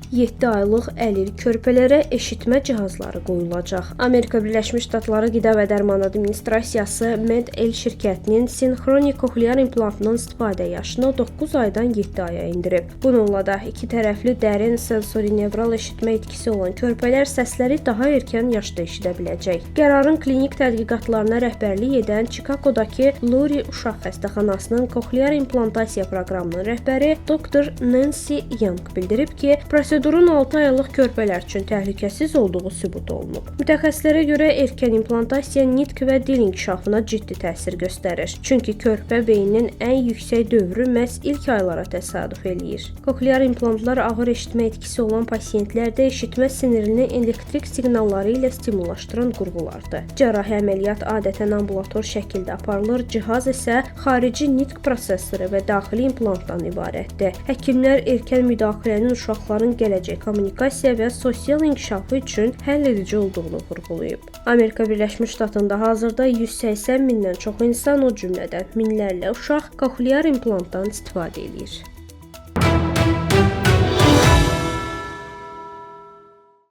7 aylıq əlil körpələrə eşitmə cihazları qoyulacaq. Amerika Birləşmiş Ştatları Qida və Dərman Administrasiyası Med-El şirkətinin sinxronik koklear implantının istifadə yaşını 9 aydan 7 aya indirib. Bununla da iki tərəfli dərin sensorinevral eşitmə etkisi olan körpələr səsləri daha erkən yaşda eşidə biləcək. Qərarın klinik tədqiqatlarına rəhbərlik edən Chicago'dakı Lurie Uşaq Xəstəxanasının koklear implantasiya proqramının rəhbəri Dr. Nancy Young bildirib ki, prosedurun 6 aylıq körpələr üçün təhlükəsiz olduğu sübut olunub. Mütəxəssislərə görə erkən implantasiya nitq və dil inkişafına ciddi təsir göstərir. Çünki körpə beyninin ən yüksək dövrü məhz ilk aylara təsadüf eləyir. Koklear implantlar ağır eşitmə etkisi olan pasientlərdə eşitmə sinirini elektrik siqnalları ilə stimullaşdıran qurğulardır. Cərrahi əməliyyat adətən ambulator şəkildə aparılır, cihaz isə xarici nitq prosesoru və daxili implantdan ibarətdir. Həkimlər erkən müdaxilənin uşaqların gələcək kommunikasiya və sosial inkişafı üçün həlledici olduğunu vurğulayıb. Amerika Birləşmiş Ştatında hazırda 180 mindən çox insan, o cümlədən minlərlə uşaq koklear implantdan istifadə edir.